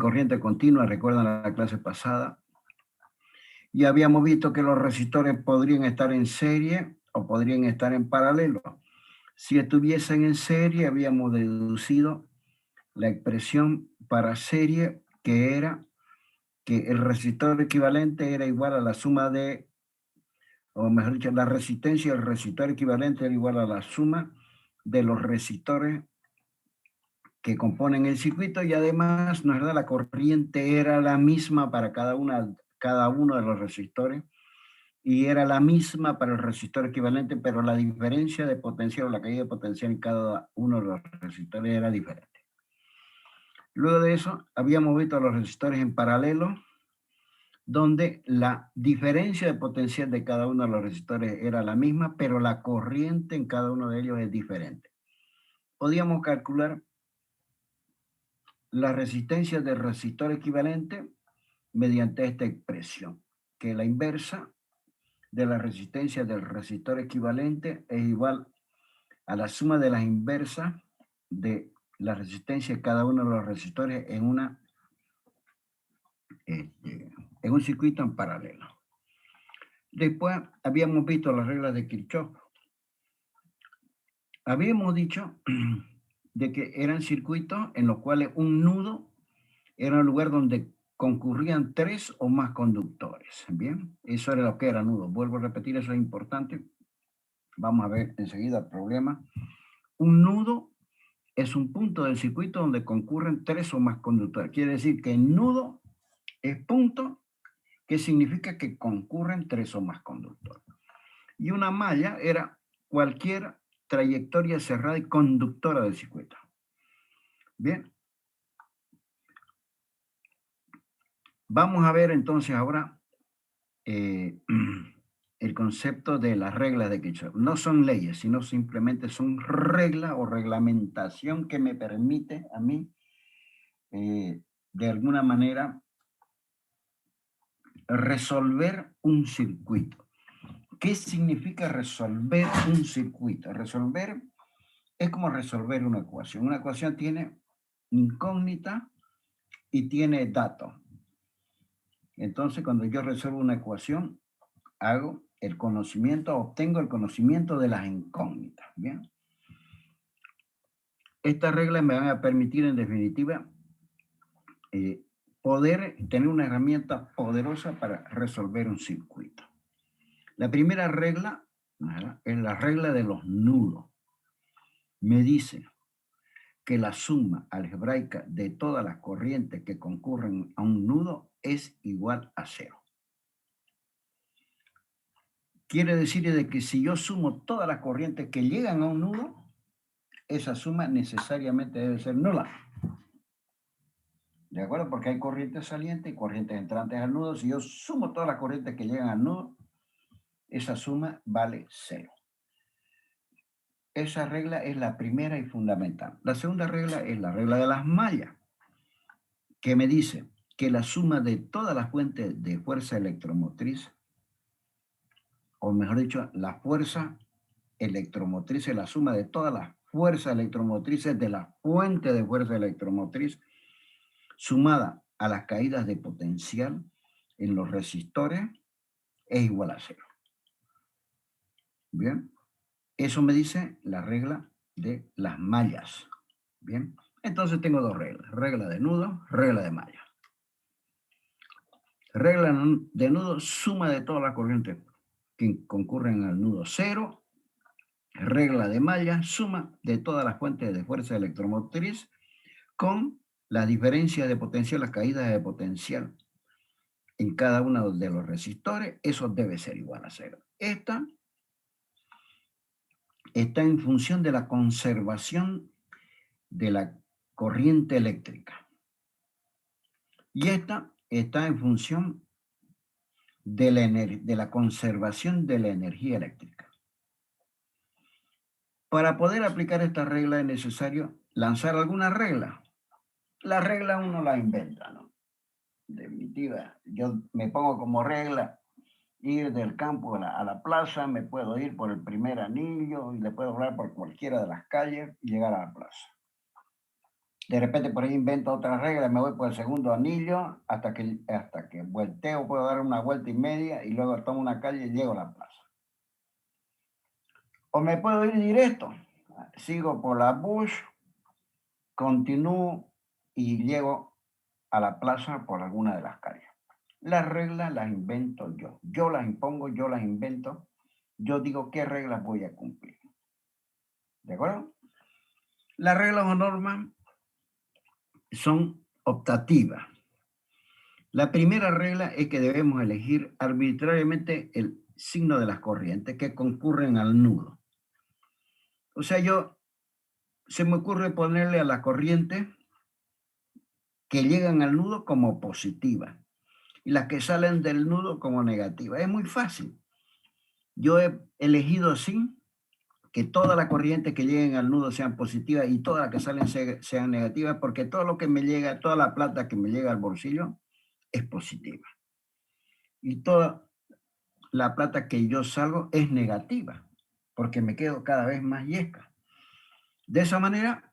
corriente continua, recuerdan la clase pasada, y habíamos visto que los resistores podrían estar en serie o podrían estar en paralelo. Si estuviesen en serie, habíamos deducido la expresión para serie, que era que el resistor equivalente era igual a la suma de, o mejor dicho, la resistencia del resistor equivalente era igual a la suma de los resistores que componen el circuito, y además, ¿no es verdad?, la corriente era la misma para cada uno de los resistores, y era la misma para el resistor equivalente, pero la diferencia de potencial o la caída de potencial en cada uno de los resistores era diferente. Luego de eso, habíamos visto los resistores en paralelo, donde la diferencia de potencial de cada uno de los resistores era la misma, pero la corriente en cada uno de ellos es diferente. Podíamos calcular la resistencia del resistor equivalente mediante esta expresión, que la inversa de la resistencia del resistor equivalente es igual a la suma de las inversas de la resistencia de cada uno de los resistores en un circuito en paralelo. Después habíamos visto las reglas de Kirchhoff. Habíamos dicho de que eran circuitos en los cuales un nudo era un lugar donde concurrían 3 o más conductores. Bien, eso era lo que era nudo. Vuelvo a repetir, eso es importante. Vamos a ver enseguida el problema. Un nudo es un punto del circuito donde concurren 3 o más conductores. Quiere decir que el nudo es punto, que significa que concurren 3 o más conductores. Y una malla era cualquier trayectoria cerrada y conductora del circuito. Bien. Vamos a ver entonces ahora el concepto de las reglas de Kirchhoff. No son leyes, sino simplemente son reglas o reglamentación que me permite a mí, de alguna manera, resolver un circuito. ¿Qué significa resolver un circuito? Resolver es como resolver una ecuación. Una ecuación tiene incógnita y tiene datos. Entonces, cuando yo resuelvo una ecuación, obtengo el conocimiento de las incógnitas. ¿Bien? Estas reglas me van a permitir, en definitiva, poder tener una herramienta poderosa para resolver un circuito. La primera regla, ¿verdad?, es la regla de los nudos. Me dice que la suma algebraica de todas las corrientes que concurren a un nudo es igual a 0. Quiere decir de que si yo sumo todas las corrientes que llegan a un nudo, esa suma necesariamente debe ser nula. ¿De acuerdo? Porque hay corrientes salientes y corrientes entrantes al nudo. Si yo sumo todas las corrientes que llegan al nudo, esa suma vale 0. Esa regla es la primera y fundamental. La segunda regla es la regla de las mallas, que me dice que la suma de todas las fuentes de fuerza electromotriz, o mejor dicho, la fuerza electromotriz es la suma de todas las fuerzas electromotrices de la fuente de fuerza electromotriz, sumada a las caídas de potencial en los resistores, es igual a 0. Bien, eso me dice la regla de las mallas. Bien, entonces tengo dos reglas: regla de nudo, regla de malla. Regla de nudo, suma de todas las corrientes que concurren al nudo 0. Regla de malla, suma de todas las fuentes de fuerza electromotriz con la diferencia de potencial, las caídas de potencial en cada uno de los resistores. Eso debe ser igual a 0. Esta está en función de la conservación de la corriente eléctrica. Y esta está en función de la conservación de la energía eléctrica. Para poder aplicar esta regla es necesario lanzar alguna regla. La regla uno la inventa, ¿no? En definitiva, yo me pongo como regla ir del campo a la plaza, me puedo ir por el primer anillo y le puedo hablar por cualquiera de las calles y llegar a la plaza. De repente por ahí invento otra regla, me voy por el segundo anillo hasta que vuelteo, puedo dar una vuelta y media y luego tomo una calle y llego a la plaza. O me puedo ir directo, sigo por la Bush, continúo y llego a la plaza por alguna de las calles. Las reglas las invento yo las impongo, yo las invento, yo digo qué reglas voy a cumplir. ¿De acuerdo? Las reglas o normas son optativas. La primera regla es que debemos elegir arbitrariamente el signo de las corrientes que concurren al nudo. O sea, se me ocurre ponerle a la corriente que llegan al nudo como positiva y las que salen del nudo como negativa. Es muy fácil. Yo he elegido así que todas las corrientes que lleguen al nudo sean positivas y todas las que salen sean negativas, porque todo lo que me llega, toda la plata que me llega al bolsillo es positiva. Y toda la plata que yo salgo es negativa, porque me quedo cada vez más yesca. De esa manera,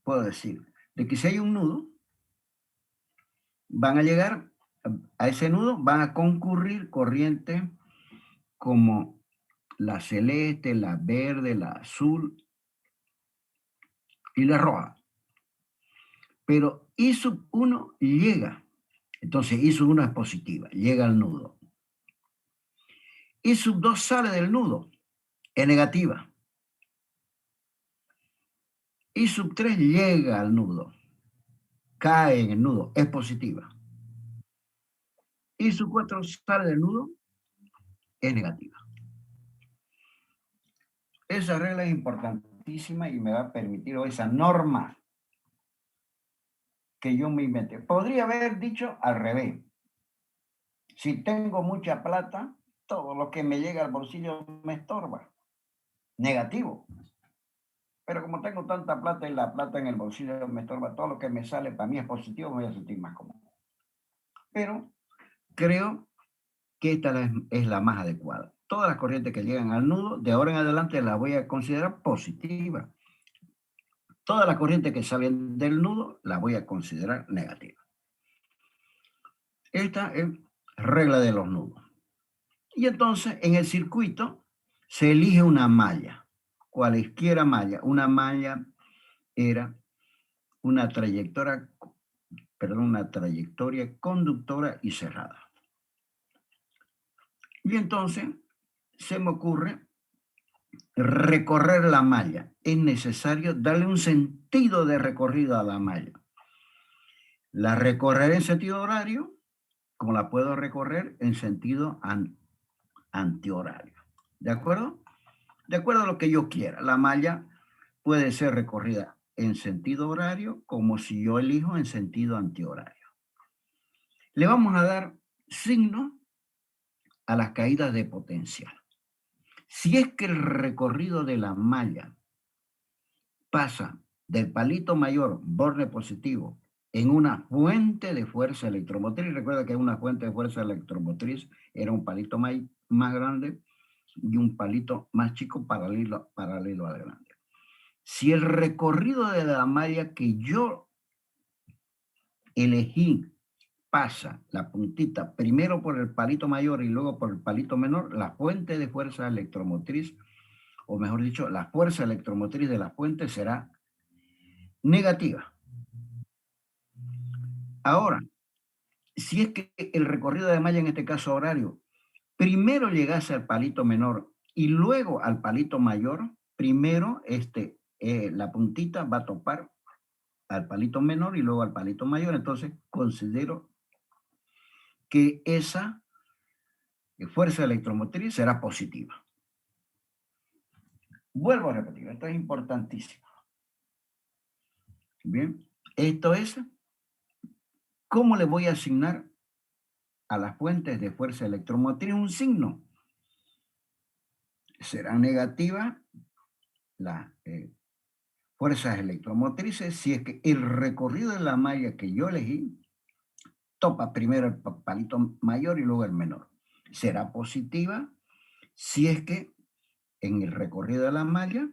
puedo decir de que si hay un nudo, van a llegar a ese nudo, van a concurrir corrientes como la celeste, la verde, la azul y la roja. Pero I sub 1 llega. Entonces I sub 1 es positiva, llega al nudo. I sub 2 sale del nudo, es negativa. I sub 3 llega al nudo, cae en el nudo, es positiva. I sub 4 sale del nudo, es negativa. Esa regla es importantísima y me va a permitir, o esa norma que yo me inventé. Podría haber dicho al revés. Si tengo mucha plata, todo lo que me llega al bolsillo me estorba. Negativo. Pero como tengo tanta plata y la plata en el bolsillo me estorba, todo lo que me sale para mí es positivo, me voy a sentir más cómodo. Pero creo que esta es la más adecuada. Todas las corrientes que llegan al nudo, de ahora en adelante las voy a considerar positivas. Todas las corrientes que salen del nudo las voy a considerar negativas. Esta es regla de los nudos. Y entonces en el circuito se elige una malla, cualesquiera malla. Una malla era una trayectoria conductora y cerrada. Y entonces se me ocurre recorrer la malla. Es necesario darle un sentido de recorrido a la malla. La recorreré en sentido horario, como la puedo recorrer en sentido antihorario. ¿De acuerdo? De acuerdo a lo que yo quiera. La malla puede ser recorrida en sentido horario como si yo elijo en sentido antihorario. Le vamos a dar signo a las caídas de potencial. Si es que el recorrido de la malla pasa del palito mayor, borde positivo, en una fuente de fuerza electromotriz, recuerda que una fuente de fuerza electromotriz era un palito más grande y un palito más chico paralelo al grande. Si el recorrido de la malla que yo elegí pasa la puntita primero por el palito mayor y luego por el palito menor, la fuente de fuerza electromotriz, o mejor dicho, la fuerza electromotriz de la fuente será negativa. Ahora, si es que el recorrido de malla, en este caso horario, primero llegase al palito menor y luego al palito mayor, primero la puntita va a topar al palito menor y luego al palito mayor, entonces considero que esa fuerza electromotriz será positiva. Vuelvo a repetir, esto es importantísimo. Bien, esto es cómo le voy a asignar a las fuentes de fuerza electromotriz un signo. Serán negativas las fuerzas electromotrices si es que el recorrido de la malla que yo elegí topa primero el palito mayor y luego el menor. Será positiva si es que en el recorrido de la malla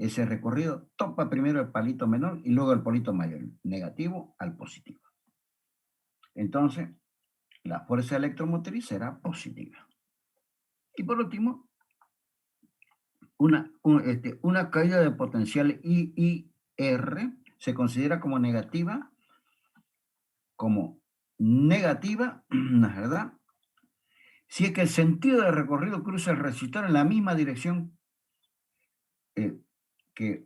ese recorrido, topa primero el palito menor y luego el palito mayor, negativo al positivo. Entonces, la fuerza electromotriz será positiva. Y por último, una caída de potencial IIR se considera como negativa, ¿no es verdad? Si es que el sentido de recorrido cruza el resistor en la misma dirección que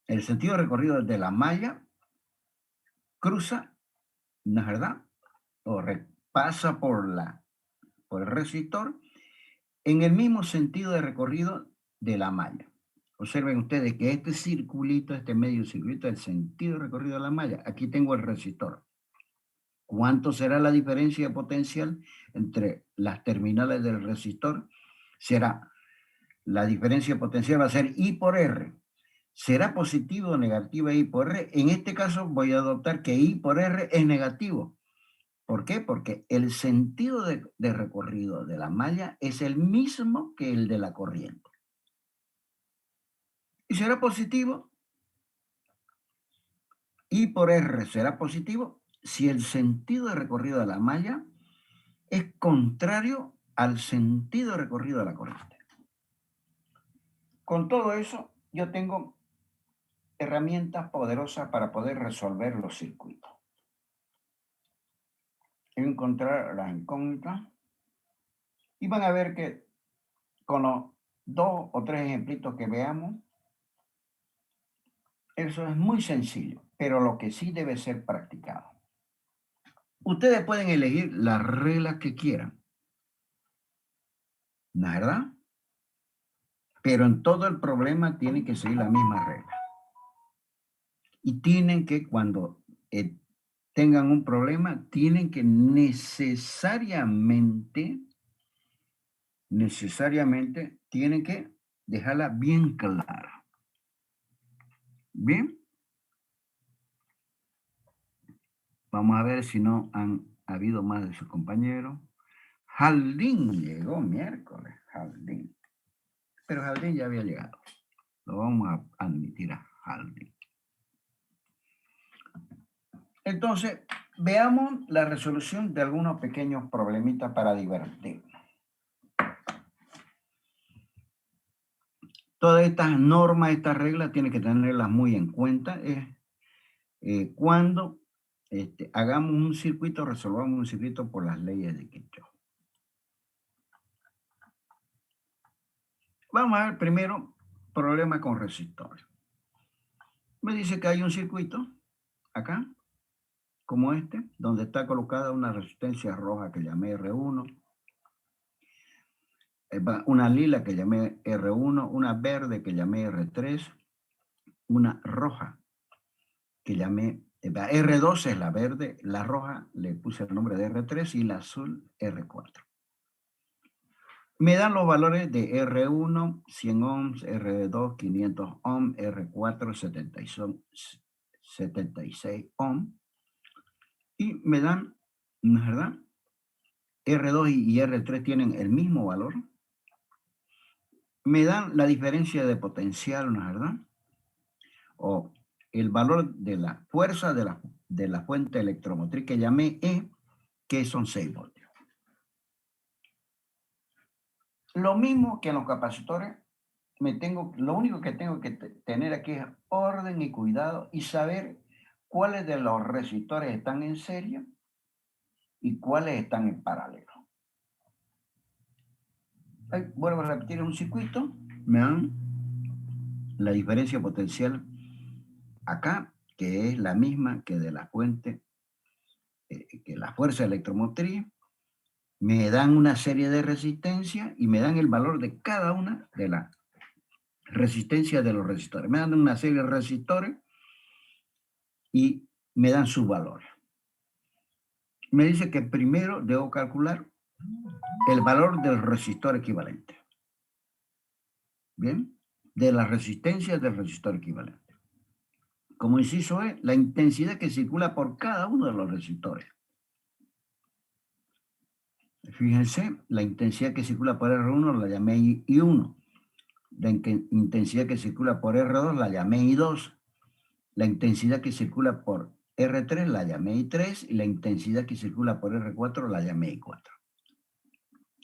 el sentido de recorrido de la malla cruza, ¿no es verdad? O pasa por el resistor en el mismo sentido de recorrido de la malla. Observen ustedes que este circulito, este medio circuito, el sentido de recorrido de la malla. Aquí tengo el resistor. ¿Cuánto será la diferencia potencial entre las terminales del resistor? La diferencia potencial va a ser I por R. ¿Será positivo o negativa I por R? En este caso voy a adoptar que I por R es negativo. ¿Por qué? Porque el sentido de recorrido de la malla es el mismo que el de la corriente. ¿Y será positivo? I por R será positivo si el sentido de recorrido de la malla es contrario al sentido de recorrido de la corriente. Con todo eso, yo tengo herramientas poderosas para poder resolver los circuitos. Encontrar las incógnitas y van a ver que con los 2 o 3 ejemplitos que veamos, eso es muy sencillo, pero lo que sí debe ser practicado. Ustedes pueden elegir las reglas que quieran, ¿no es verdad? Pero en todo el problema tienen que seguir la misma regla. Y tienen que, cuando tengan un problema, tienen que necesariamente, tienen que dejarla bien clara. Bien. Vamos a ver si no han habido más de sus compañeros. Jaldín llegó miércoles, Jaldín. Pero Jaldín ya había llegado. Lo vamos a admitir a Jaldín. Entonces, veamos la resolución de algunos pequeños problemitas para divertirnos. Todas estas normas, estas reglas, tienen que tenerlas muy en cuenta. Cuando hagamos un circuito, resolvamos un circuito por las leyes de Kirchhoff. Vamos a ver primero problema con resistores. Me dice que hay un circuito acá, como este, donde está colocada una resistencia roja que llamé R1, una lila que llamé R1, una verde que llamé R3, una roja que llamé, R2 es la verde, la roja le puse el nombre de R3 y la azul R4. Me dan los valores de R1, 100 ohms, R2, 500 ohms, R4, 76 ohms. Y me dan, ¿no es verdad? R2 y R3 tienen el mismo valor. Me dan la diferencia de potencial, ¿no es verdad? O el valor de la fuerza de la fuente electromotriz que llamé E, que son 6 voltios. Lo mismo que en los capacitores, lo único que tengo que tener aquí es orden y cuidado y saber cuáles de los resistores están en serie y cuáles están en paralelo. Vuelvo a repetir un circuito, me dan la diferencia potencial acá, que es la misma que de la fuente, que la fuerza electromotriz, me dan una serie de resistencias y me dan el valor de cada una de las resistencias de los resistores. Me dan una serie de resistores y me dan sus valores. Me dice que primero debo calcular el valor del resistor equivalente. Bien, de la resistencia del resistor equivalente. Como inciso E, la intensidad que circula por cada uno de los resistores. Fíjense, la intensidad que circula por R1 la llamé I1. La intensidad que circula por R2 la llamé I2. La intensidad que circula por R3 la llamé I3 y la intensidad que circula por R4 la llamé I4.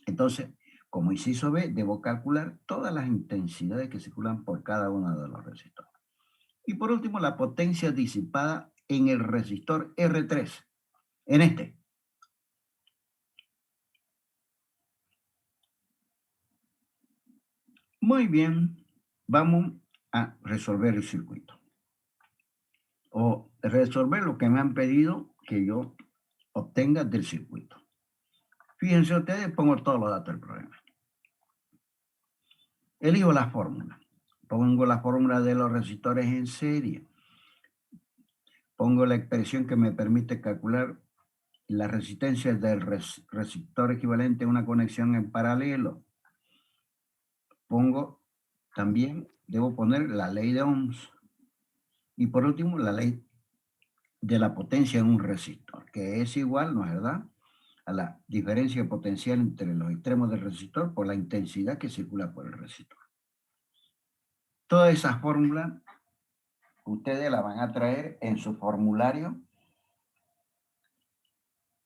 Entonces, como inciso B, debo calcular todas las intensidades que circulan por cada uno de los resistores. Y por último, la potencia disipada en el resistor R3, en este. Muy bien, vamos a resolver el circuito. O resolver lo que me han pedido que yo obtenga del circuito. Fíjense ustedes, pongo todos los datos del problema. Elijo la fórmula. Pongo la fórmula de los resistores en serie. Pongo la expresión que me permite calcular la resistencia del resistor equivalente a una conexión en paralelo. Pongo también, debo poner la ley de Ohms. Y por último, la ley de la potencia en un resistor, que es igual, ¿no es verdad?, a la diferencia potencial entre los extremos del resistor por la intensidad que circula por el resistor. Todas esas fórmulas ustedes las van a traer en su formulario.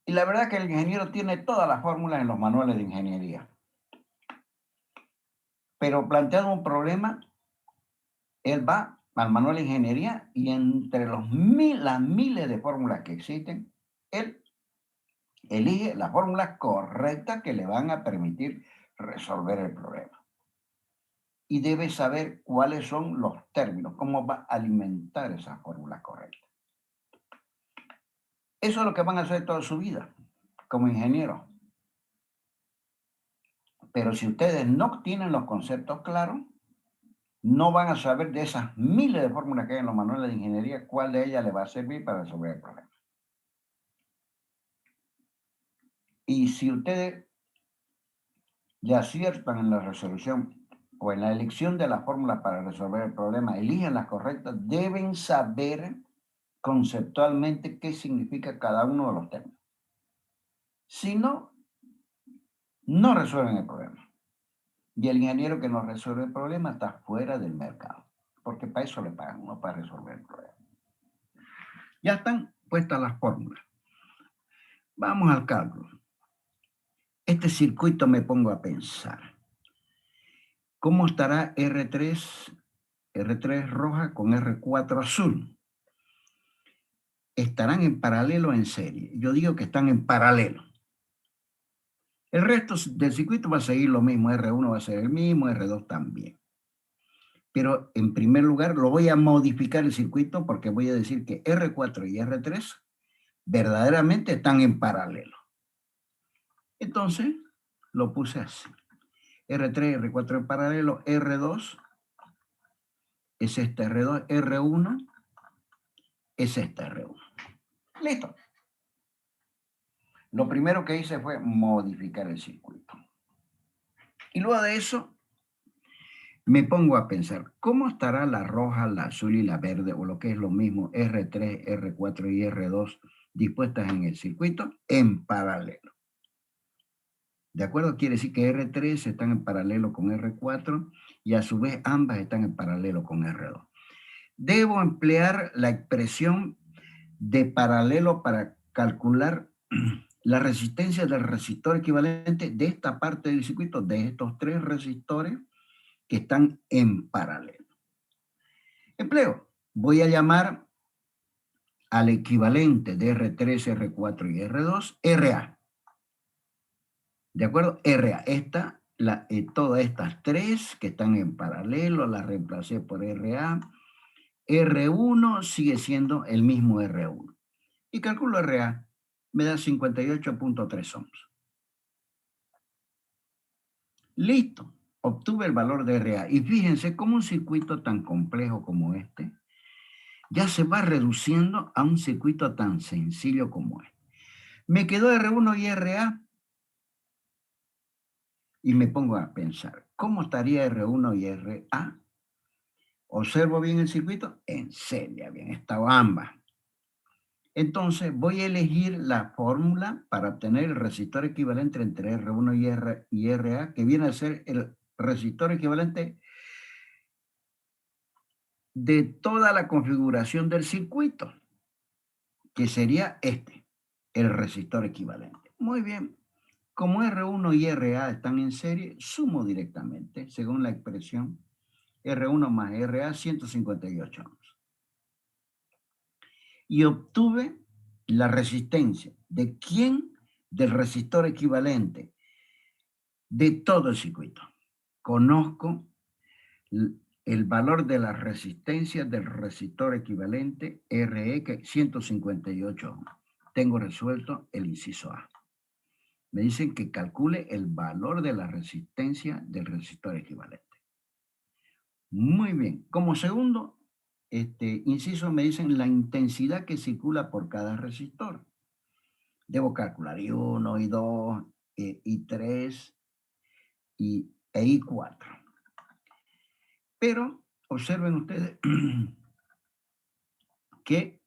Y la verdad que el ingeniero tiene todas las fórmulas en los manuales de ingeniería. Pero planteado un problema, él va al manual de ingeniería y entre las miles de fórmulas que existen, él elige la fórmula correcta que le van a permitir resolver el problema. Y debe saber cuáles son los términos, cómo va a alimentar esa fórmula correcta. Eso es lo que van a hacer toda su vida como ingenieros. Pero si ustedes no tienen los conceptos claros, no van a saber de esas miles de fórmulas que hay en los manuales de ingeniería, cuál de ellas les va a servir para resolver el problema. Y si ustedes ya aciertan en la resolución o en la elección de la fórmula para resolver el problema, eligen las correctas, deben saber conceptualmente qué significa cada uno de los términos. Si no, no resuelven el problema. Y el ingeniero que no resuelve el problema está fuera del mercado, porque para eso le pagan, no para resolver el problema. Ya están puestas las fórmulas. Vamos al cálculo. Este circuito me pongo a pensar. ¿Cómo estará R3 roja con R4 azul? ¿Estarán en paralelo o en serie? Yo digo que están en paralelo. El resto del circuito va a seguir lo mismo. R1 va a ser el mismo, R2 también. Pero en primer lugar lo voy a modificar el circuito porque voy a decir que R4 y R3 verdaderamente están en paralelo. Entonces lo puse así. R3, R4 en paralelo, R2 es este R2, R1 es este R1. Listo. Lo primero que hice fue modificar el circuito. Y luego de eso me pongo a pensar, ¿cómo estará la roja, la azul y la verde, o lo que es lo mismo, R3, R4 y R2 dispuestas en el circuito en paralelo? ¿De acuerdo? Quiere decir que R3 están en paralelo con R4 y a su vez ambas están en paralelo con R2. Debo emplear la expresión de paralelo para calcular la resistencia del resistor equivalente de esta parte del circuito, de estos tres resistores que están en paralelo. Empleo, voy a llamar al equivalente de R3, R4 y R2, RA. ¿De acuerdo? RA. Todas estas tres que están en paralelo las reemplacé por RA. R1 sigue siendo el mismo R1. Y calculo RA, me da 58.3 ohms. Listo, obtuve el valor de RA. Y fíjense cómo un circuito tan complejo como este ya se va reduciendo a un circuito tan sencillo como este. Me quedó R1 y RA. Y me pongo a pensar, ¿cómo estaría R1 y RA? Observo bien el circuito, en serie, bien, están ambas. Entonces voy a elegir la fórmula para obtener el resistor equivalente entre R1 y RA, que viene a ser el resistor equivalente de toda la configuración del circuito, que sería el resistor equivalente. Muy bien. Como R1 y RA están en serie, sumo directamente, según la expresión, R1 más RA, 158 ohms. Y obtuve la resistencia. ¿De quién? Del resistor equivalente de todo el circuito. Conozco el valor de la resistencia del resistor equivalente RE, que es 158 ohms. Tengo resuelto el inciso A. Me dicen que calcule el valor de la resistencia del resistor equivalente. Muy bien. Como segundo inciso me dicen la intensidad que circula por cada resistor. Debo calcular I1, I2, I3 e I4. Pero observen ustedes que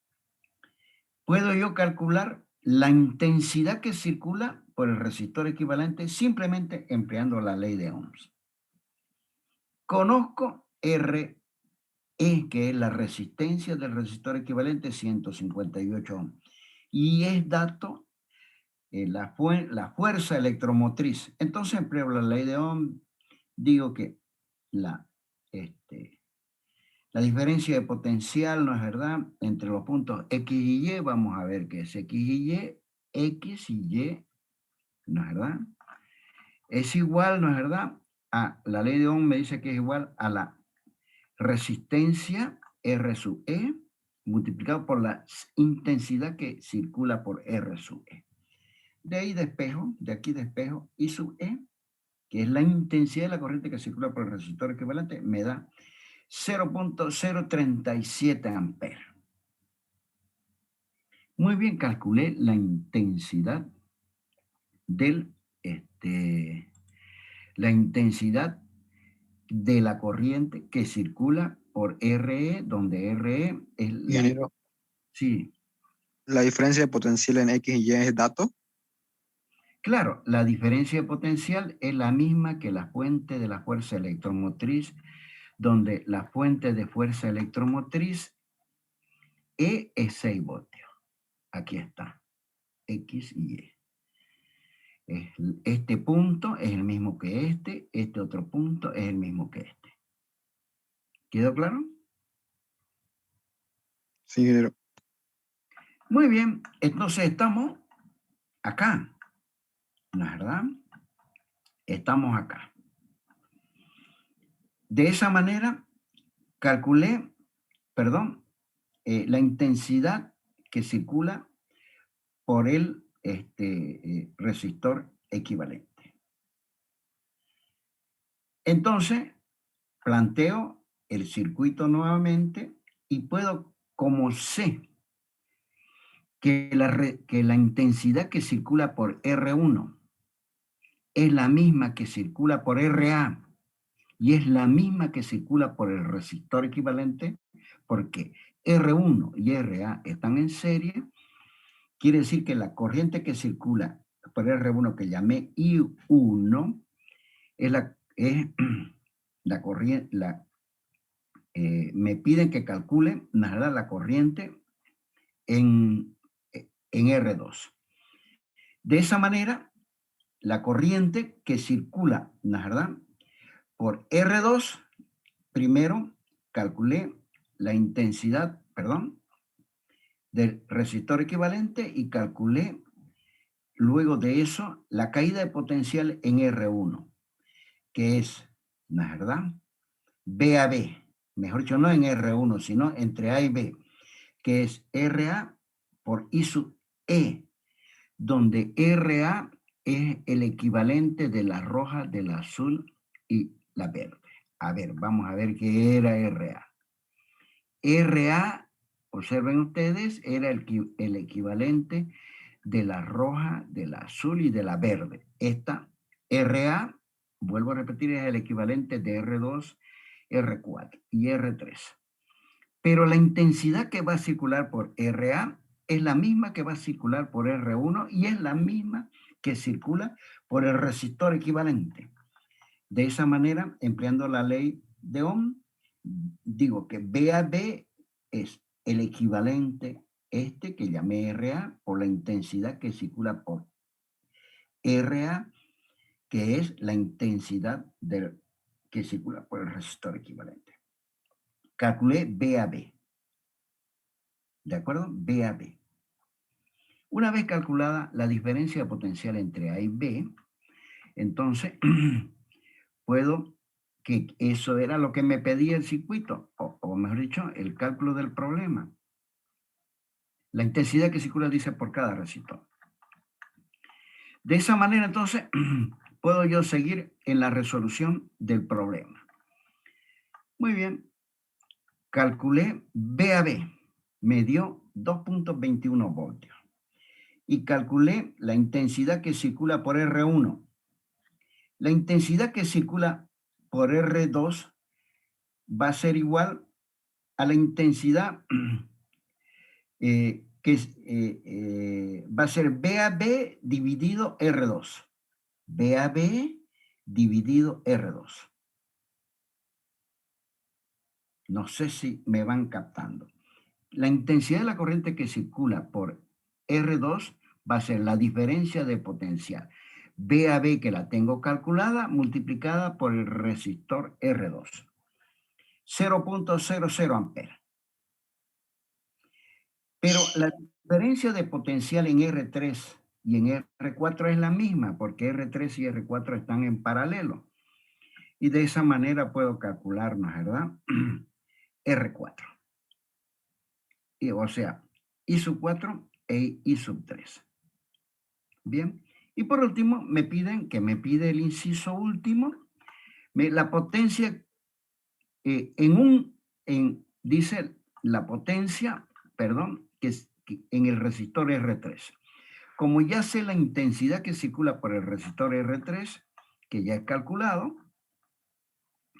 puedo yo calcular la intensidad que circula por el resistor equivalente simplemente empleando la ley de Ohms. Conozco RE, que es la resistencia del resistor equivalente, 158 ohms. Y es dato la fuerza electromotriz. Entonces empleo la ley de Ohm, digo que la diferencia de potencial, ¿no es verdad?, entre los puntos X y Y, vamos a ver qué es X y Y, ¿no es verdad?, es igual, ¿no es verdad?, a la ley de Ohm me dice que es igual a la resistencia R sub E multiplicado por la intensidad que circula por R sub E. De ahí despejo, de aquí despejo I sub E, que es la intensidad de la corriente que circula por el resistor equivalente, me da 0.037 amperes. Muy bien, calculé la intensidad de la corriente que circula por RE, donde RE es la... Ingeniero, Sí, ¿la diferencia de potencial en X y Y es dato? claro, la diferencia de potencial es la misma que la fuente de la fuerza electromotriz, donde la fuente de fuerza electromotriz E es 6 voltios. Aquí está, X y Y. Este punto es el mismo que este otro punto es el mismo que este. ¿Quedó claro? Sí, ingeniero. Muy bien, entonces estamos acá, ¿no es verdad? Estamos acá. De esa manera calculé, perdón, la intensidad que circula por el resistor equivalente. Entonces, planteo el circuito nuevamente y puedo, como sé que la intensidad que circula por R1 es la misma que circula por RA y es la misma que circula por el resistor equivalente, porque R1 y RA están en serie, quiere decir que la corriente que circula por R1, que llamé I1, es la corriente, me piden que calcule la corriente en R2. De esa manera, la corriente que circula, ¿no es verdad?, por R2, primero calculé la intensidad, del resistor equivalente y calculé luego de eso la caída de potencial en R1, que es, ¿no es verdad?, B a B, mejor dicho, no en R1, sino entre A y B, que es RA por I sub E, donde RA es el equivalente de la roja, de la azul y la verde. A ver, vamos a ver qué era RA. RA, observen ustedes, era el equivalente de la roja, de la azul y de la verde. Esta RA, vuelvo a repetir, es el equivalente de R2, R4 y R3. Pero la intensidad que va a circular por RA es la misma que va a circular por R1 y es la misma que circula por el resistor equivalente. De esa manera, empleando la ley de Ohm, digo que VAB es el equivalente que llamé RA por la intensidad que circula por RA, que es la intensidad que circula por el resistor equivalente. Calculé VAB. ¿De acuerdo? VAB. Una vez calculada la diferencia potencial entre A y B, entonces puedo, que eso era lo que me pedía el circuito, o mejor dicho, el cálculo del problema. La intensidad que circula dice por cada resistor. De esa manera, entonces, puedo yo seguir en la resolución del problema. Muy bien. Calculé VAB. Me dio 2.21 voltios. Y calculé la intensidad que circula por R1. La intensidad que circula por R2 va a ser igual a la intensidad va a ser VAB dividido R2. VAB dividido R2. No sé si me van captando. La intensidad de la corriente que circula por R2 va a ser la diferencia de potencial. VAB, que la tengo calculada, multiplicada por el resistor R2. 0.00 amperes. Pero la diferencia de potencial en R3 y en R4 es la misma, porque R3 y R4 están en paralelo. Y de esa manera puedo calcularnos, ¿verdad? R4. O sea, I sub 4 e I sub 3. Bien. Y por último, me pide el inciso último, la potencia, dice la potencia, perdón, que en el resistor R3. Como ya sé la intensidad que circula por el resistor R3, que ya he calculado,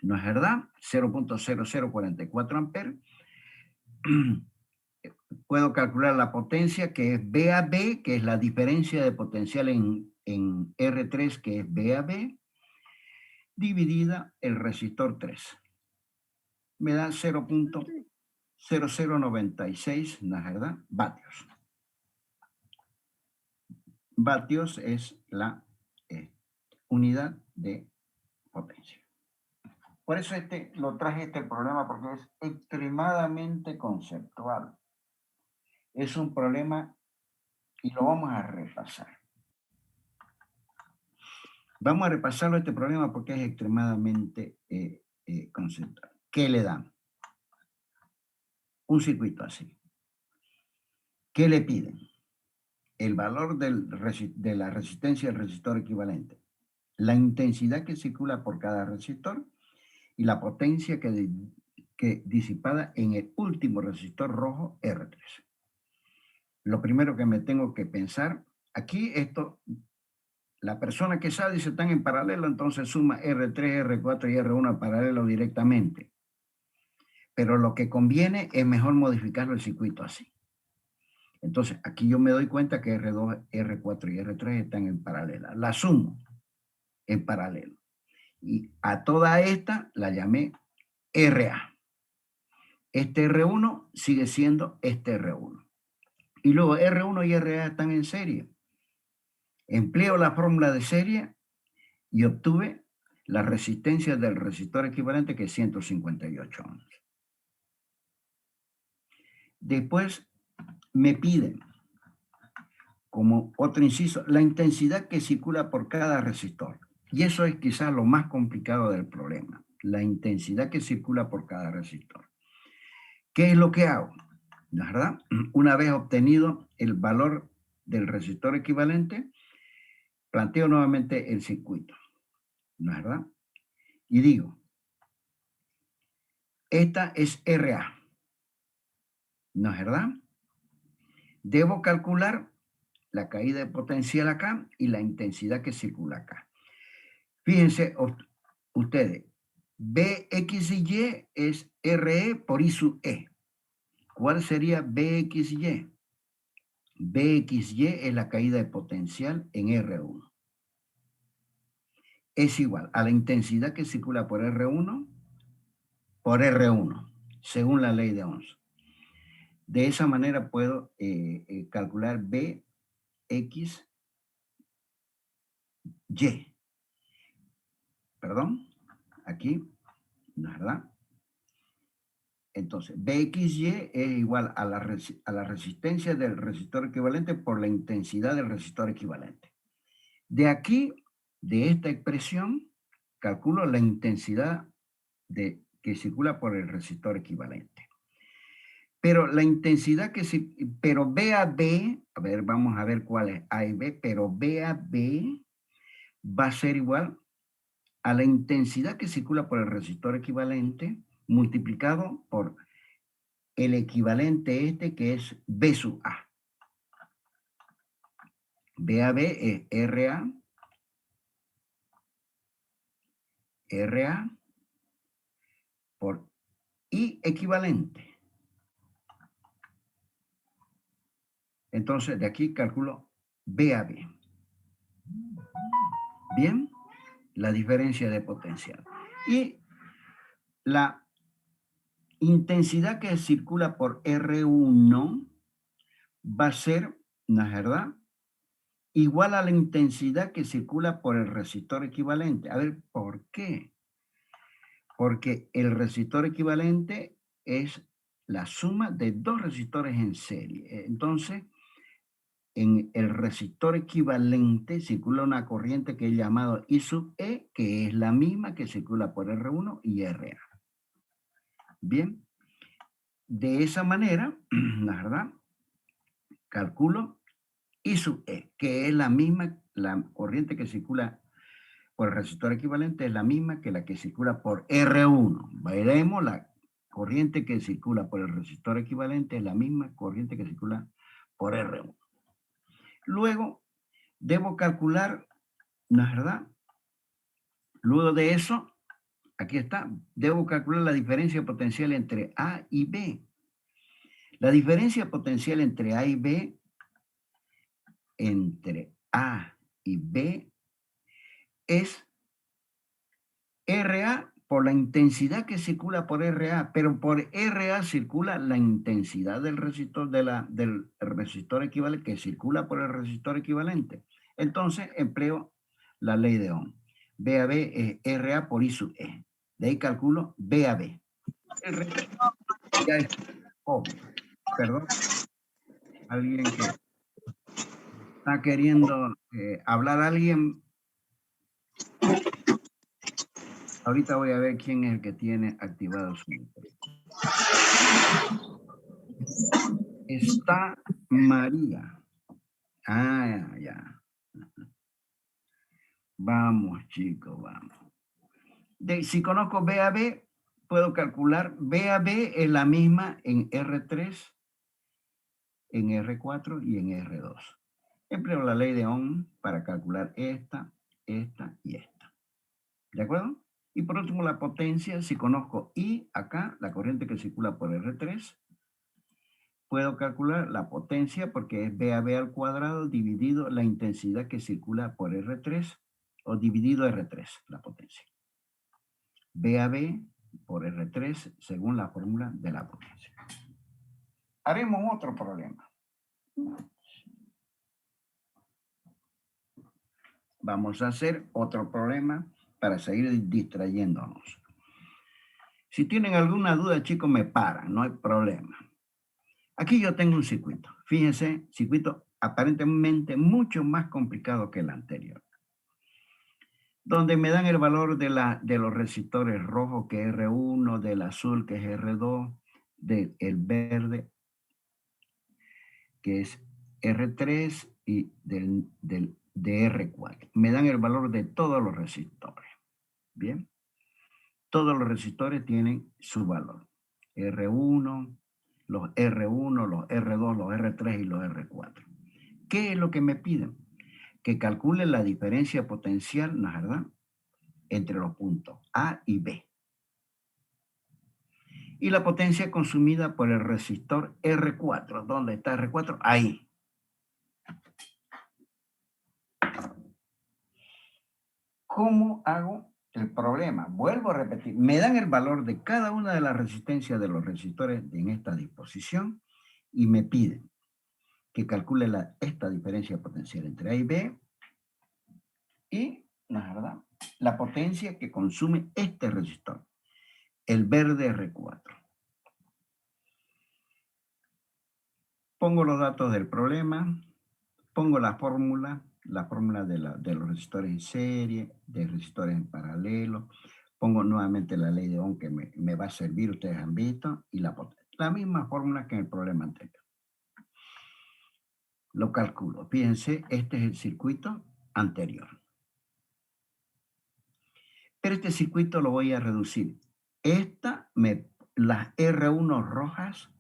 ¿no es verdad? 0.0044 amperes. Puedo calcular la potencia, que es VAB, que es la diferencia de potencial en R3, que es VAB, dividida el resistor 3. Me da 0.0096, ¿no es verdad? Vatios. Vatios es la unidad de potencia. Por eso lo traje el problema, porque es extremadamente conceptual. Es un problema y lo vamos a repasar. Vamos a repasarlo este problema porque es extremadamente conceptual. ¿Qué le dan? Un circuito así. ¿Qué le piden? El valor de la resistencia del resistor equivalente, la intensidad que circula por cada resistor y la potencia que disipada en el último resistor rojo R3. Lo primero que me tengo que pensar, aquí la persona que sabe dice están en paralelo, entonces suma R3, R4 y R1 en paralelo directamente. Pero lo que conviene es mejor modificar el circuito así. Entonces, aquí yo me doy cuenta que R2, R4 y R3 están en paralela. La sumo en paralelo. Y a toda esta la llamé RA. Este R1 sigue siendo este R1. Y luego R1 y RA están en serie. Empleo la fórmula de serie y obtuve la resistencia del resistor equivalente, que es 158 ohms. Después me piden, como otro inciso, la intensidad que circula por cada resistor. Y eso es quizás lo más complicado del problema, la intensidad que circula por cada resistor. ¿Qué es lo que hago? ¿No es verdad? Una vez obtenido el valor del resistor equivalente, planteo nuevamente el circuito. ¿No es verdad? Y digo, esta es RA. ¿No es verdad? Debo calcular la caída de potencial acá y la intensidad que circula acá. Fíjense ustedes, BXY es RE por I sub E. ¿Cuál sería BXY? BXY es la caída de potencial en R1. Es igual a la intensidad que circula por R1 por R1, según la ley de Ohms. De esa manera puedo calcular B, X, Y. Perdón, aquí, ¿no es verdad? Entonces, BXY es igual a la resistencia del resistor equivalente por la intensidad del resistor equivalente. De aquí, de esta expresión, calculo la intensidad que circula por el resistor equivalente. Pero la intensidad pero B a B, a ver, vamos a ver cuál es A y B, pero B a B va a ser igual a la intensidad que circula por el resistor equivalente multiplicado por el equivalente que es B sub A. B a B es RA por I equivalente. Entonces, de aquí calculo B a B. Bien, la diferencia de potencial. Y la intensidad que circula por R1 va a ser, ¿no es verdad?, igual a la intensidad que circula por el resistor equivalente. A ver, ¿por qué? Porque el resistor equivalente es la suma de dos resistores en serie. Entonces, en el resistor equivalente circula una corriente que es llamada I sub E, que es la misma que circula por R1 y RA. Bien, de esa manera, la verdad, calculo I sub E, que es la misma, la corriente que circula por el resistor equivalente es la misma que la que circula por R1. Veremos, la corriente que circula por el resistor equivalente es la misma corriente que circula por R1. Luego, debo calcular, ¿no es verdad? Luego de eso, aquí está, debo calcular la diferencia potencial entre A y B. La diferencia potencial entre A y B, es RA por la intensidad que circula por RA, pero por RA circula la intensidad del resistor, del resistor equivalente que circula por el resistor equivalente. Entonces empleo la ley de Ohm. B a B es RA por I sub E. De ahí calculo B a B. El resto ya es obvio. Perdón. Alguien que está queriendo hablar a alguien. Ahorita voy a ver quién es el que tiene activado su micrófono. Está María. Ah, ya. Vamos, chicos, vamos. Si conozco B a B, puedo calcular. B a B es la misma en R3, en R4 y en R2. Empleo la ley de Ohm para calcular esta y esta. ¿De acuerdo? Y por último, la potencia. Si conozco I, acá, la corriente que circula por R3, puedo calcular la potencia porque es B a B al cuadrado dividido la intensidad que circula por R3 o dividido R3, la potencia. B a B por R3 según la fórmula de la potencia. Haremos otro problema. Vamos a hacer otro problema para seguir distrayéndonos. Si tienen alguna duda, chicos, me paran, no hay problema. Aquí yo tengo un circuito. Fíjense, circuito aparentemente mucho más complicado que el anterior. Donde me dan el valor de los resistores rojos, que es R1, del azul, que es R2, del verde, que es R3, y de R4. Me dan el valor de todos los resistores. Bien. Todos los resistores tienen su valor. R1, los R1, los R2, los R3 y los R4. ¿Qué es lo que me piden? Que calcule la diferencia potencial, ¿no es verdad?, entre los puntos A y B. Y la potencia consumida por el resistor R4. ¿Dónde está R4? Ahí. ¿Cómo hago el problema, vuelvo a repetir, me dan el valor de cada una de las resistencias de los resistores en esta disposición y me piden que calcule esta diferencia potencial entre A y B y, ¿no es verdad?, la potencia que consume este resistor, el verde R4. Pongo los datos del problema, pongo la fórmula de los resistores en serie, de resistores en paralelo, pongo nuevamente la ley de Ohm que me va a servir, ustedes han visto, y la potencia. La misma fórmula que en el problema anterior. Lo calculo. Fíjense, este es el circuito anterior. Pero este circuito lo voy a reducir. Las R1 rojas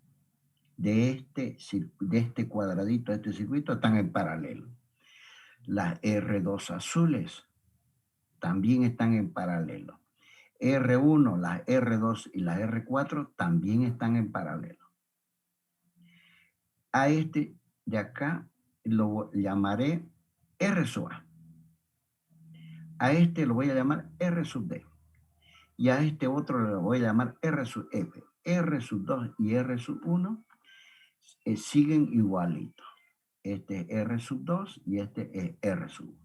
de este cuadradito, de este circuito, están en paralelo. Las R2 azules también están en paralelo. R1, las R2 y las R4 también están en paralelo. A este de acá lo llamaré R sub A. A este lo voy a llamar R sub D. Y a este otro lo voy a llamar R sub F. R sub 2 y R sub 1 siguen igualitos. Este es R sub 2 y este es R sub 1.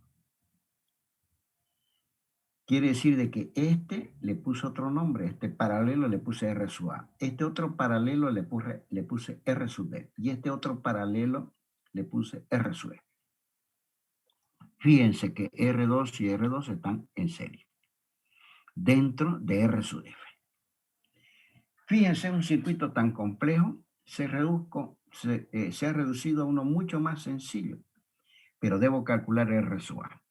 Quiere decir de que este le puse otro nombre, este paralelo le puse R sub A. Este otro paralelo le puse R sub D. Y este otro paralelo le puse R sub E. Fíjense que R2 y R2 están en serie, dentro de R sub F. Fíjense, un circuito tan complejo se ha reducido a uno mucho más sencillo, pero debo calcular R sub A.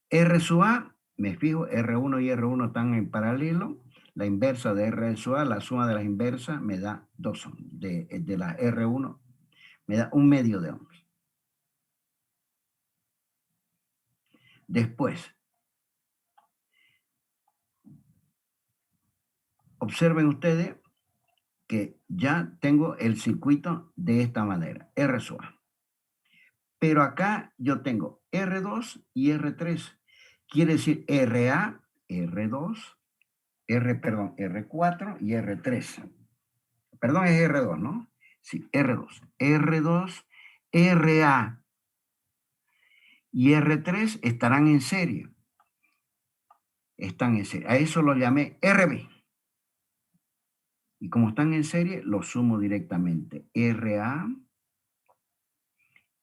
R sub A, me fijo, R1 y R1 están en paralelo. La inversa de R sub A, la suma de las inversas, me da 2 ohms. De la R1, me da 1/2 de ohms. Después, observen ustedes que ya tengo el circuito de esta manera, R sub A. Pero acá yo tengo R2 y R3. Quiere decir RA, R2, R4 y R3. Perdón, es R2, ¿no? Sí, R2. R2, RA y R3 estarán en serie. Están en serie. A eso lo llamé RB. Y como están en serie, lo sumo directamente. RA,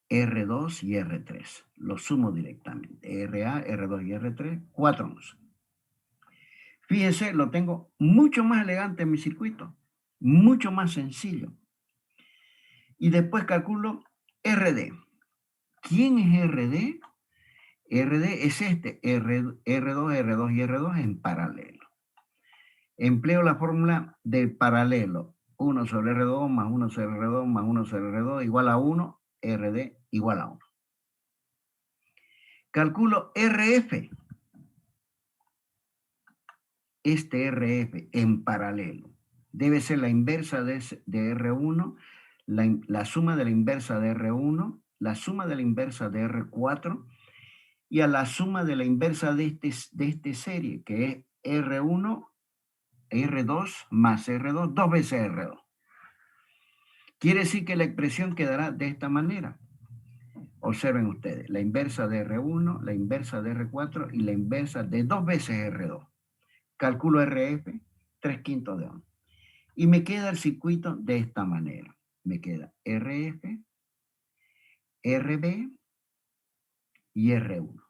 R2 y R3. Lo sumo directamente. RA, R2 y R3, 4 ohms. Fíjense, lo tengo mucho más elegante en mi circuito, mucho más sencillo. Y después calculo RD. ¿Quién es RD? RD es este, R2, R2 y R2 en paralelo. Empleo la fórmula del paralelo. 1 sobre R2 más 1 sobre R2 más 1 sobre R2 igual a 1, RD igual a 1. Calculo RF. Este RF en paralelo debe ser la inversa de R1, la suma de la inversa de R1, la suma de la inversa de R4 y a la suma de la inversa de este serie, que es R1, R2 más R2, 2 veces R2. Quiere decir que la expresión quedará de esta manera. Observen ustedes, la inversa de R1, la inversa de R4 y la inversa de 2 veces R2. Calculo RF, 3/5 de ohm. Y me queda el circuito de esta manera. Me queda RF, RB y R1.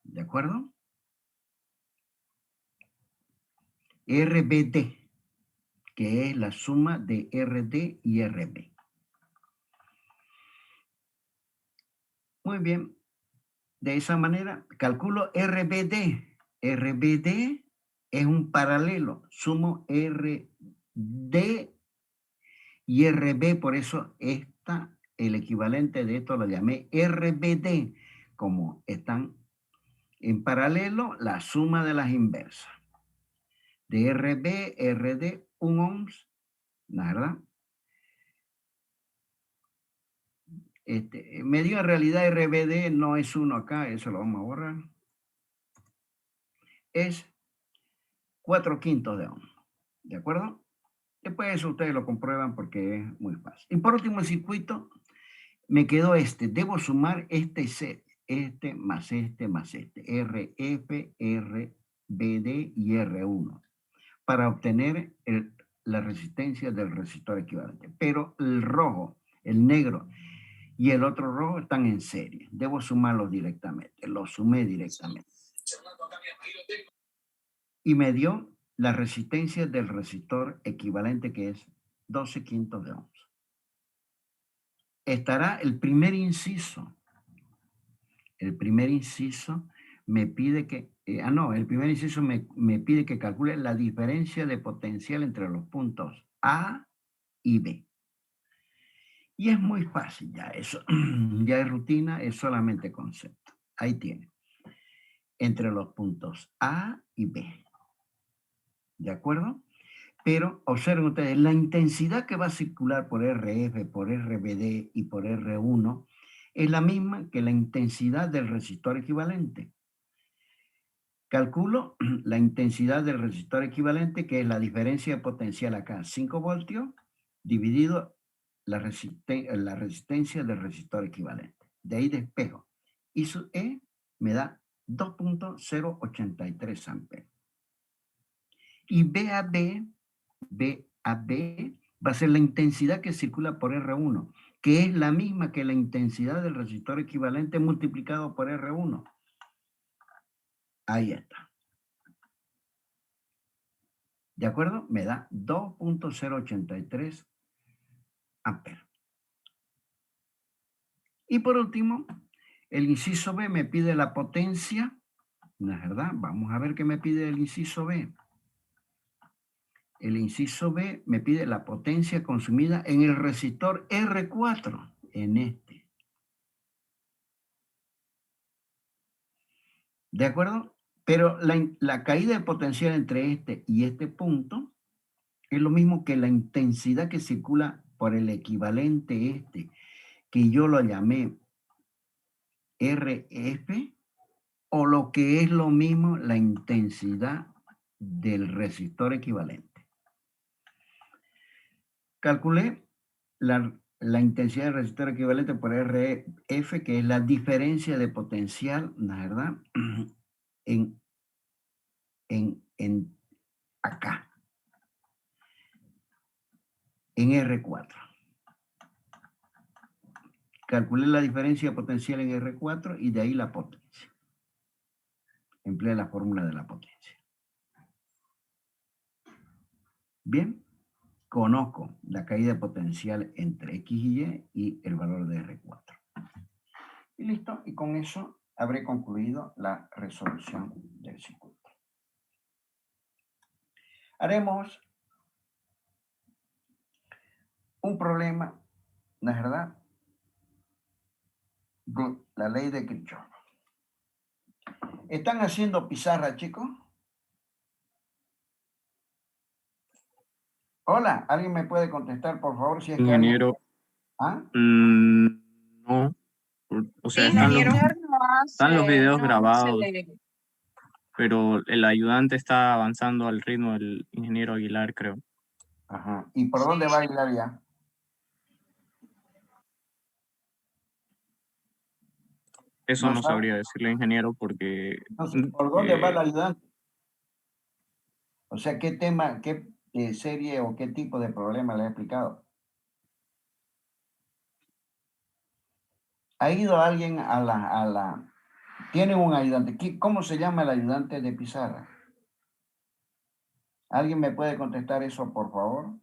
¿De acuerdo? RBD, que es la suma de RD y RB. Muy bien. De esa manera, calculo RBD. RBD es un paralelo. Sumo RD y RB, por eso el equivalente de esto lo llamé RBD. Como están en paralelo, la suma de las inversas. De RB, RD, 1 ohms, ¿verdad? Me dio en realidad RBD, no es 1 acá, eso lo vamos a borrar. es 4/5 de ohm. ¿De acuerdo? Después eso ustedes lo comprueban porque es muy fácil. Y por último, el circuito, me quedó este. Debo sumar este set, este más este más este. RF, RBD y R1 para obtener la resistencia del resistor equivalente. Pero el rojo, el negro y el otro rojo están en serie. Debo sumarlos directamente. Los sumé directamente. Y me dio la resistencia del resistor equivalente, que es 12/5 de ohms. Estará el primer inciso. El primer inciso me pide que, el primer inciso me pide que calcule la diferencia de potencial entre los puntos A y B. Y es muy fácil ya eso. Ya es rutina, es solamente concepto. Ahí tiene. Entre los puntos A y B. ¿De acuerdo? Pero observen ustedes, la intensidad que va a circular por RF, por RBD y por R1 es la misma que la intensidad del resistor equivalente. Calculo la intensidad del resistor equivalente, que es la diferencia de potencial acá, 5 voltios, dividido la resistencia del resistor equivalente. De ahí despejo. Y su E me da 2.083 amperes. Y B va a ser la intensidad que circula por R1, que es la misma que la intensidad del resistor equivalente multiplicado por R1. Ahí está. ¿De acuerdo? Me da 2.083 amperes. Y por último, el inciso B me pide la potencia. ¿No es verdad? Vamos a ver qué me pide el inciso B. El inciso B me pide la potencia consumida en el resistor R4, en este. ¿De acuerdo? Pero la caída de potencial entre este y este punto es lo mismo que la intensidad que circula por el equivalente este, que yo lo llamé RF, o lo que es lo mismo la intensidad del resistor equivalente. Calculé la intensidad del resistor equivalente por RF, que es la diferencia de potencial, ¿no es verdad? En acá, en R4. Calculé la diferencia de potencial en R4 y de ahí la potencia. Empleé la fórmula de la potencia. Bien, conozco la caída de potencial entre X y el valor de R4. Y listo, y con eso habré concluido la resolución del circuito. Haremos un problema, ¿no es verdad? La ley de Kirchhoff. ¿Están haciendo pizarra, chicos? Hola, ¿alguien me puede contestar, por favor, si es que Ingeniero, alguien... ¿Ah? no, o sea, están los videos grabados, pero el ayudante está avanzando al ritmo del ingeniero Aguilar, creo. Ajá. ¿Y por dónde va Aguilar ya? Eso no sabría decirle, ingeniero, porque... Entonces, ¿por dónde va el ayudante? O sea, ¿qué tema, qué serie o qué tipo de problema le ha explicado? ¿Ha ido alguien a la... ¿Tiene un ayudante? ¿Cómo se llama el ayudante de pizarra? ¿Alguien me puede contestar eso, por favor?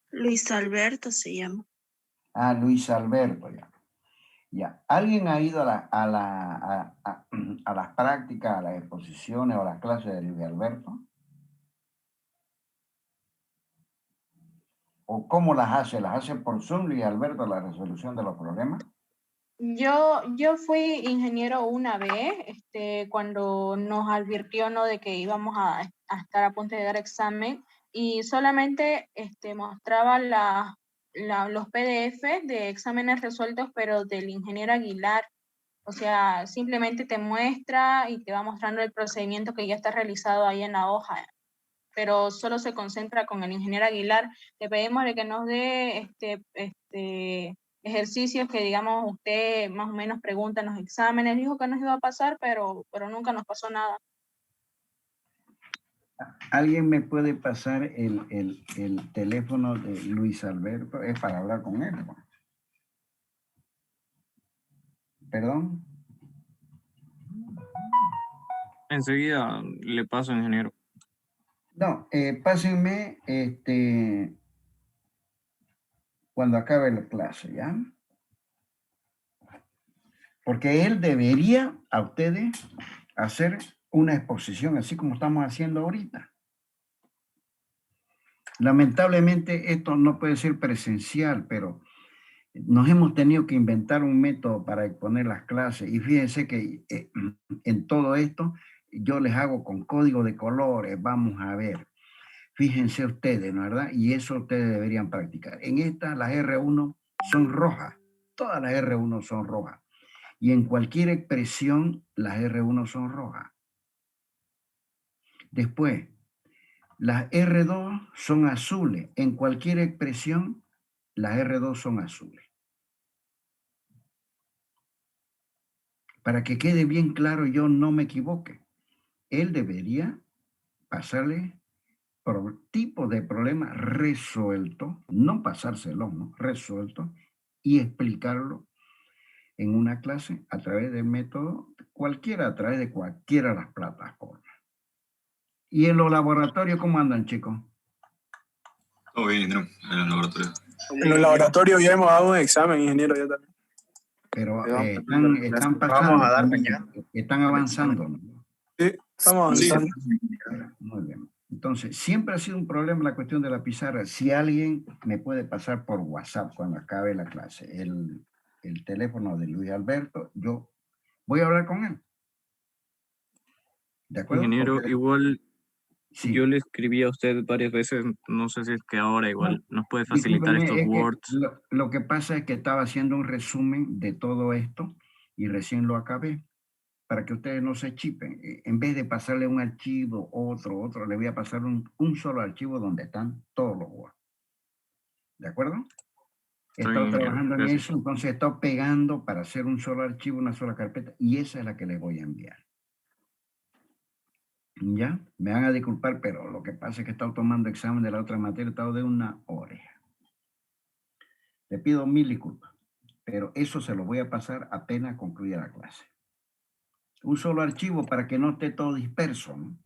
Luis Alberto se llama. Ah, Luis Alberto, ya. Ya. ¿Alguien ha ido a las prácticas, a las exposiciones o a las clases de Luis Alberto? ¿O cómo las hace? ¿Las hace por Zoom, Luis Alberto, la resolución de los problemas? Yo fui ingeniero una vez, cuando nos advirtió, ¿no?, de que íbamos a estar a punto de dar examen, y solamente mostraba los PDF de exámenes resueltos, pero del ingeniero Aguilar. O sea, simplemente te muestra y te va mostrando el procedimiento que ya está realizado ahí en la hoja, pero solo se concentra con el ingeniero Aguilar. Le pedimos de que nos dé ejercicios que, digamos, usted más o menos pregunta en los exámenes. Dijo que nos iba a pasar, pero nunca nos pasó nada. ¿Alguien me puede pasar el teléfono de Luis Alberto? Es para hablar con él, ¿no? ¿Perdón? Enseguida le paso, ingeniero. No, pásenme cuando acabe la clase, ¿ya? Porque él debería a ustedes hacer una exposición, así como estamos haciendo ahorita. Lamentablemente esto no puede ser presencial, pero nos hemos tenido que inventar un método para exponer las clases. Y fíjense que en todo esto yo les hago con código de colores, vamos a ver. Fíjense ustedes, ¿no, verdad? Y eso ustedes deberían practicar. En esta las R1 son rojas, todas las R1 son rojas. Y en cualquier expresión las R1 son rojas. Después, las R2 son azules. En cualquier expresión, las R2 son azules. Para que quede bien claro, yo no me equivoque. Él debería pasarle tipo de problema resuelto, no pasárselo, ¿no? Resuelto, y explicarlo en una clase a través del método cualquiera, a través de cualquiera de las plataformas. ¿Y en los laboratorios cómo andan, chicos? Todo bien, ingeniero, en el laboratorio. En los laboratorios ya hemos dado un examen, ingeniero, ya también. Pero están pasando, Vamos a dar mañana. están avanzando, ¿no? Sí, estamos avanzando. Muy bien. Entonces, siempre ha sido un problema la cuestión de la pizarra. Si alguien me puede pasar por WhatsApp cuando acabe la clase el teléfono de Luis Alberto, yo voy a hablar con él. ¿De acuerdo? Ingeniero, Porque, igual sí. yo le escribí a usted varias veces, no sé si es que ahora igual nos puede facilitar Discúlpeme, estos es que Words. lo que pasa es que estaba haciendo un resumen de todo esto y recién lo acabé. Para que ustedes no se chipen. En vez de pasarle un archivo, otro, le voy a pasar un solo archivo donde están todos los Word. ¿De acuerdo? He estado trabajando en eso, entonces he estado pegando para hacer un solo archivo, una sola carpeta, y esa es la que les voy a enviar. ¿Ya? Me van a disculpar, pero lo que pasa es que he estado tomando examen de la otra materia, he estado de una oreja. Le pido mil disculpas, pero eso se lo voy a pasar apenas concluya la clase. Un solo archivo para que no esté todo disperso, ¿no?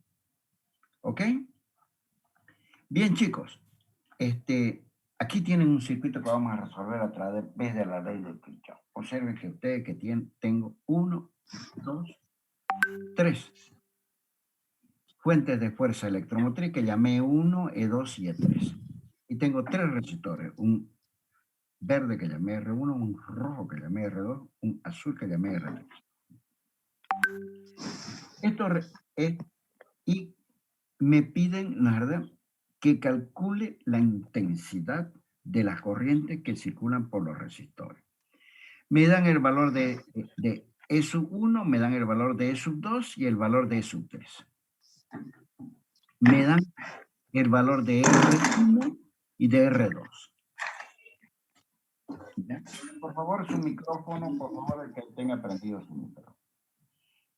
¿Ok? Bien, chicos. Aquí tienen un circuito que vamos a resolver a través de la ley de Kirchhoff. Observen que ustedes que tengo 1, 2, 3 fuentes de fuerza electromotriz que llamé E1, E2 y E3. Y tengo 3 resistores, un verde que llamé R1, un rojo que llamé R2, un azul que llamé R3. Y me piden, la verdad, que calcule la intensidad de las corrientes que circulan por los resistores. Me dan el valor de E sub 1, me dan el valor de E sub 2 y el valor de E sub 3. Me dan el valor de R1 y de R2. ¿Ya? Por favor, su micrófono, por favor, el que tenga prendido su micrófono.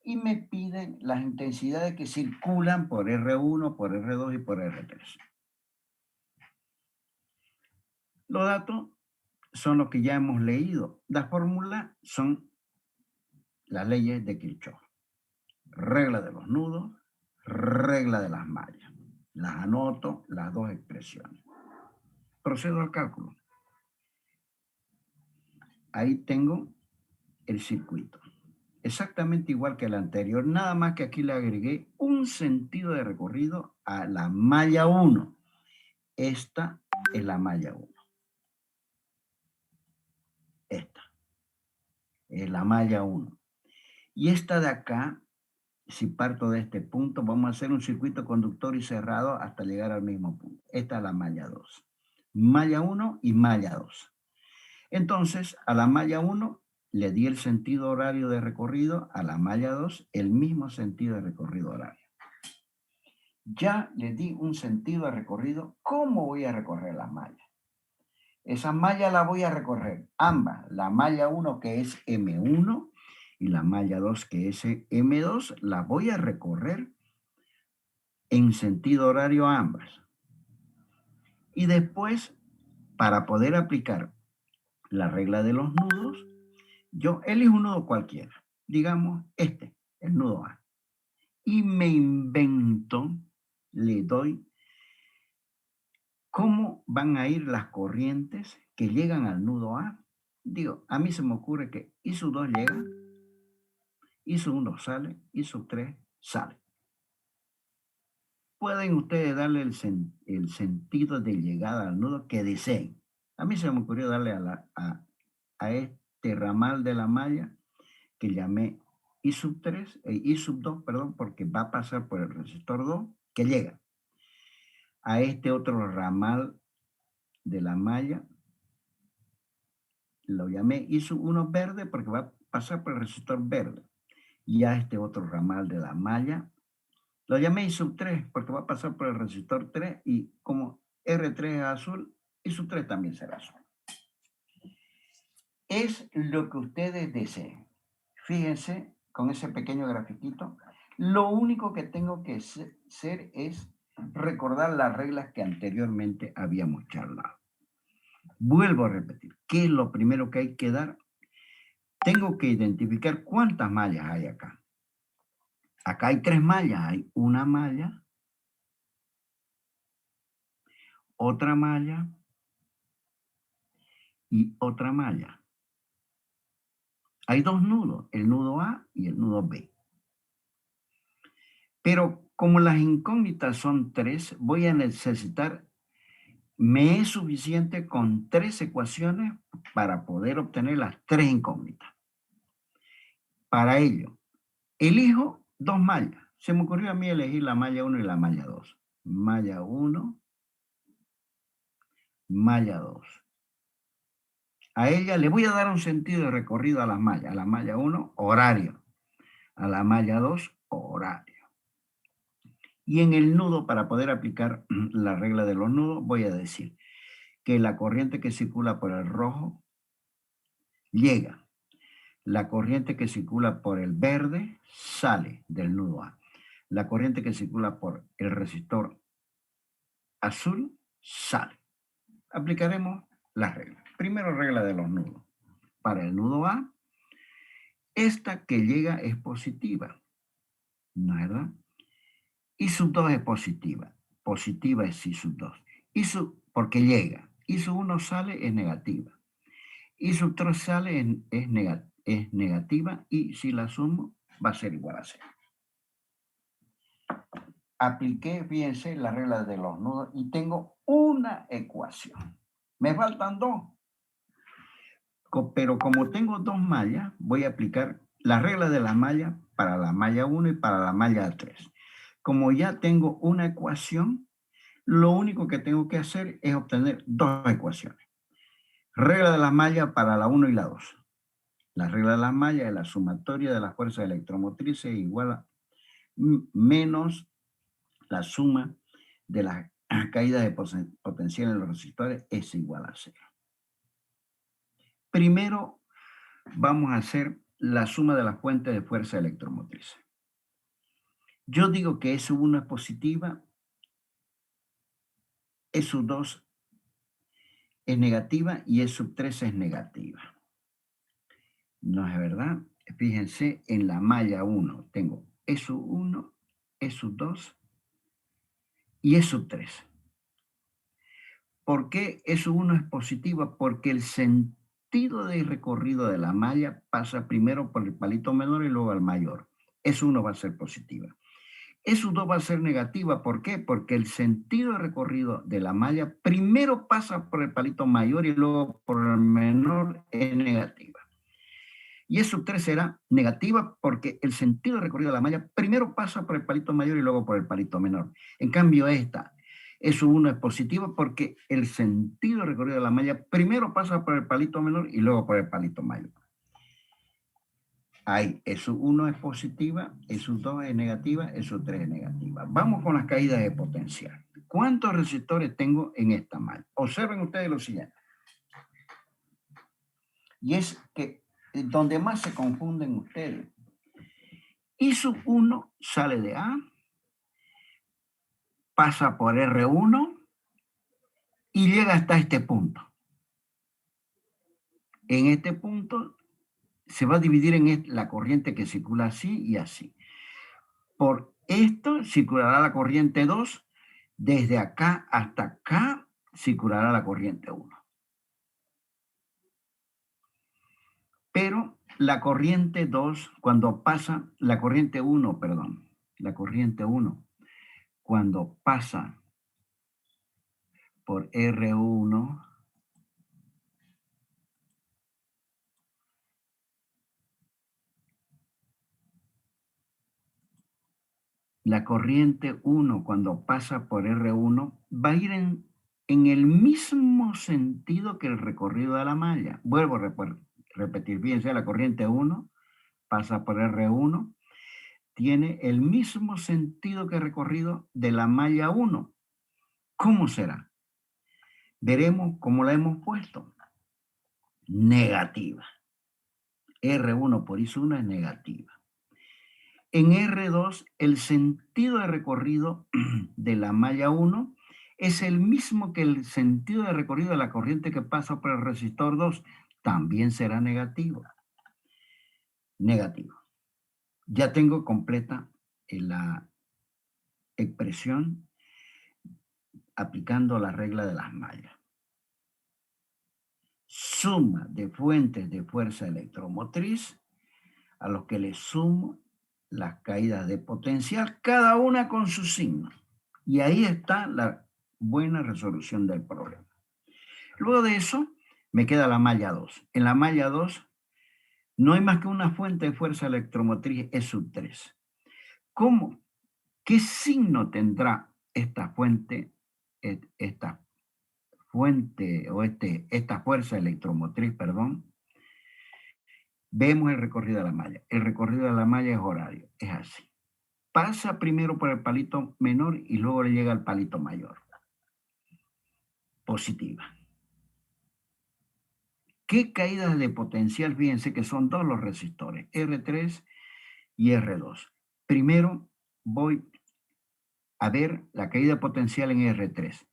Y me piden las intensidades que circulan por R1, por R2 y por R3. Los datos son los que ya hemos leído. Las fórmulas son las leyes de Kirchhoff. Regla de los nudos, regla de las mallas. Las anoto, las dos expresiones. Procedo al cálculo. Ahí tengo el circuito. Exactamente igual que el anterior, nada más que aquí le agregué un sentido de recorrido a la malla 1. Esta es la malla 1. Esta es la malla 1. Y esta de acá, si parto de este punto, vamos a hacer un circuito conductor y cerrado hasta llegar al mismo punto. Esta es la malla 2. Malla 1 y malla 2. Entonces, a la malla 1 le di el sentido horario de recorrido a la malla 2, el mismo sentido de recorrido horario. Ya le di un sentido de recorrido. ¿Cómo voy a recorrer la malla? Esa malla la voy a recorrer ambas, la malla 1 que es M1 y la malla 2 que es M2, la voy a recorrer en sentido horario ambas. Y después, para poder aplicar la regla de los nudos, yo elijo un nudo cualquiera, digamos este, el nudo A, y me invento, le doy cómo van a ir las corrientes que llegan al nudo A. Digo, a mí se me ocurre que I sub 2 llega, I sub 1 sale, I sub 3 sale. Pueden ustedes darle el sentido de llegada al nudo que deseen. A mí se me ocurrió darle a este ramal de la malla que llamé I sub 3, I sub 2, perdón, porque va a pasar por el resistor 2 que llega. A este otro ramal de la malla lo llamé I sub 1 verde porque va a pasar por el resistor verde. Y a este otro ramal de la malla lo llamé I sub 3 porque va a pasar por el resistor 3 y como R3 es azul, I sub 3 también será azul. Es lo que ustedes deseen. Fíjense con ese pequeño grafiquito. Lo único que tengo que hacer es recordar las reglas que anteriormente habíamos charlado. Vuelvo a repetir. ¿Qué es lo primero que hay que dar? Tengo que identificar cuántas mallas hay acá. Acá hay 3 mallas. Hay una malla, otra malla y otra malla. Hay 2 nudos, el nudo A y el nudo B. Pero como las incógnitas son 3, voy a necesitar, me es suficiente con 3 ecuaciones para poder obtener las 3 incógnitas. Para ello, elijo 2 mallas. Se me ocurrió a mí elegir la malla 1 y la malla 2. Malla 1, malla 2. A ella le voy a dar un sentido de recorrido a las mallas. A la malla 1, horario. A la malla 2, horario. Y en el nudo, para poder aplicar la regla de los nudos, voy a decir que la corriente que circula por el rojo llega. La corriente que circula por el verde sale del nudo A. La corriente que circula por el resistor azul sale. Aplicaremos las reglas. Primero, regla de los nudos. Para el nudo A, esta que llega es positiva, ¿no es verdad? I sub 2 es positiva. Positiva es I sub 2. Porque llega. I sub 1 sale es negativa. I sub 3 sale es negativa y si la sumo va a ser igual a 0. Apliqué, fíjense, la regla de los nudos y tengo una ecuación. Me faltan 2. Pero como tengo 2 mallas, voy a aplicar la regla de las mallas para la malla 1 y para la malla 3. Como ya tengo una ecuación, lo único que tengo que hacer es obtener 2 ecuaciones. Regla de las mallas para la 1 y la 2. La regla de las mallas es la sumatoria de las fuerzas electromotrices igual a menos la suma de las caídas de potencial en los resistores es igual a 0. Primero vamos a hacer la suma de las fuentes de fuerza electromotriz. Yo digo que S1 es positiva, S2 es negativa y S3 es negativa. ¿No es verdad? Fíjense, en la malla 1 tengo S1, S2 y S3. ¿Por qué S1 es positiva? Porque el sentido de recorrido de la malla pasa primero por el palito menor y luego al mayor. S1 va a ser positiva. S2 va a ser negativa. ¿Por qué? Porque el sentido de recorrido de la malla primero pasa por el palito mayor y luego por el menor es negativa. Y S3 será negativa porque el sentido de recorrido de la malla primero pasa por el palito mayor y luego por el palito menor. En cambio esta, S1 es positiva porque el sentido de recorrido de la malla primero pasa por el palito menor y luego por el palito mayor. Ahí, SU1 es positiva, SU2 es negativa, SU3 es negativa. Vamos con las caídas de potencial. ¿Cuántos resistores tengo en esta malla? Observen ustedes lo siguiente. Y es que donde más se confunden ustedes. I1 sale de A, pasa por R1 y llega hasta este punto. En este punto se va a dividir en la corriente que circula así y así. Por esto circulará la corriente 2, desde acá hasta acá circulará la corriente 1. Pero la corriente 2, cuando pasa, la corriente 1, cuando pasa por R1, la corriente 1 cuando pasa por R1 va a ir en el mismo sentido que el recorrido de la malla. Vuelvo a repetir, fíjense, la corriente 1 pasa por R1, tiene el mismo sentido que el recorrido de la malla 1. ¿Cómo será? Veremos cómo la hemos puesto. Negativa. R1 por I1 es negativa. En R2, el sentido de recorrido de la malla 1 es el mismo que el sentido de recorrido de la corriente que pasa por el resistor 2. También será negativo. Negativo. Ya tengo completa la expresión aplicando la regla de las mallas. Suma de fuentes de fuerza electromotriz a los que le sumo las caídas de potencial, cada una con su signo. Y ahí está la buena resolución del problema. Luego de eso, me queda la malla 2. En la malla 2 no hay más que una fuente de fuerza electromotriz E3. ¿Cómo? ¿Qué signo tendrá esta fuente o esta fuerza electromotriz, perdón? Vemos el recorrido de la malla. El recorrido de la malla es horario, es así. Pasa primero por el palito menor y luego le llega al palito mayor. Positiva. ¿Qué caídas de potencial? Fíjense que son dos los resistores, R3 y R2. Primero voy a ver la caída potencial en R3.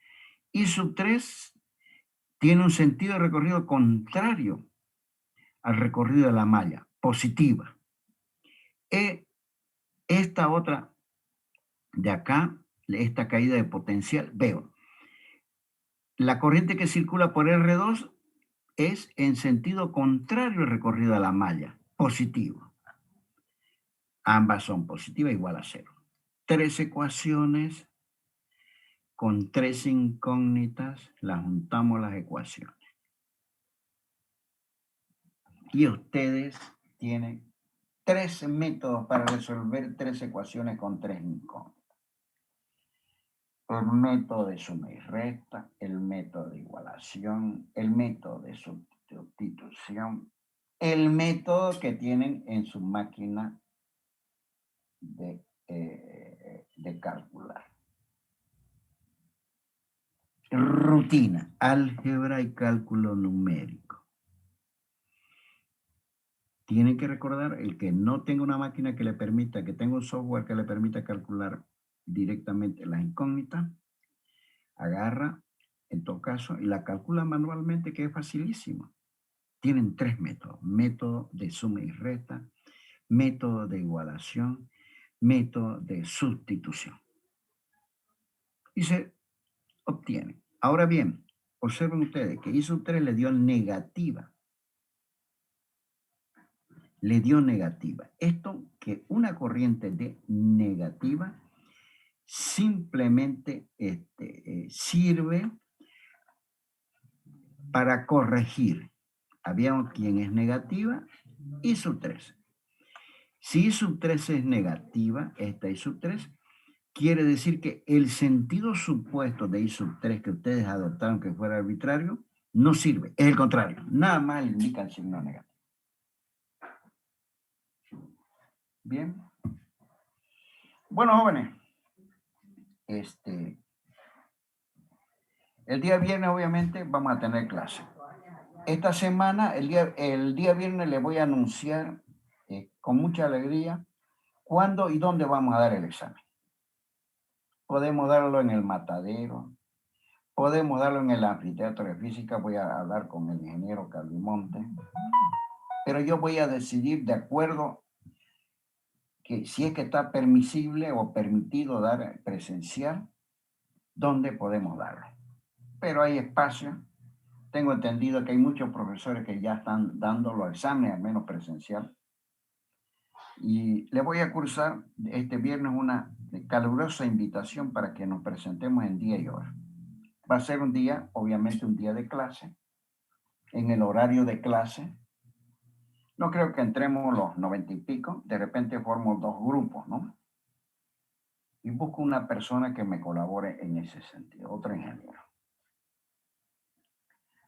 I3 tiene un sentido de recorrido contrario al recorrido de la malla, positiva. Esta otra de acá, esta caída de potencial, veo. La corriente que circula por R2 es en sentido contrario al recorrido de la malla, positivo. Ambas son positivas, igual a 0. 3 ecuaciones con 3 incógnitas, las juntamos las ecuaciones. Y ustedes tienen 3 métodos para resolver 3 ecuaciones con 3 incógnitas. El método de suma y resta, el método de igualación, el método de sustitución, el método que tienen en su máquina de calcular. Rutina, álgebra y cálculo numérico. Tienen que recordar, el que no tenga una máquina que le permita, que tenga un software que le permita calcular directamente las incógnitas, agarra, en todo caso, y la calcula manualmente, que es facilísimo. Tienen 3 métodos. Método de suma y resta, método de igualación, método de sustitución. Y se obtiene. Ahora bien, observen ustedes que I3 le dio negativa. Le dio negativa. Esto que una corriente de negativa simplemente sirve para corregir. Había quien es negativa, I3. Si I3 es negativa, esta I3, quiere decir que el sentido supuesto de I3 que ustedes adoptaron que fuera arbitrario, no sirve. Es el contrario. Nada más le indica el signo negativo. Bien. Bueno, jóvenes. El día viernes, obviamente, vamos a tener clase. Esta semana, el día viernes, les voy a anunciar con mucha alegría cuándo y dónde vamos a dar el examen. Podemos darlo en el Matadero, podemos darlo en el anfiteatro de física, voy a hablar con el ingeniero Caldimonte, pero yo voy a decidir de acuerdo que si es que está permisible o permitido dar presencial, dónde podemos darlo. Pero hay espacio. Tengo entendido que hay muchos profesores que ya están dando los exámenes, al menos presencial. Y le voy a cursar este viernes una calurosa invitación para que nos presentemos en día y hora. Va a ser un día, obviamente un día de clase, en el horario de clase. No creo que entremos los 90 y pico, de repente formo 2 grupos, ¿no? Y busco una persona que me colabore en ese sentido, otro ingeniero.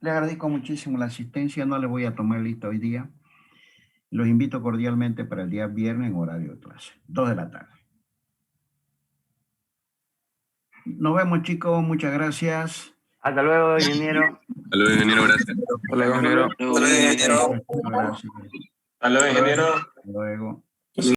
Le agradezco muchísimo la asistencia, no le voy a tomar lista hoy día. Los invito cordialmente para el día viernes en horario de clase, 2 de la tarde. Nos vemos, chicos, muchas gracias. Hasta luego, ingeniero. Hasta luego, ingeniero, gracias. Hasta luego, ingeniero. Gracias. Hasta luego, ingeniero. Hasta luego.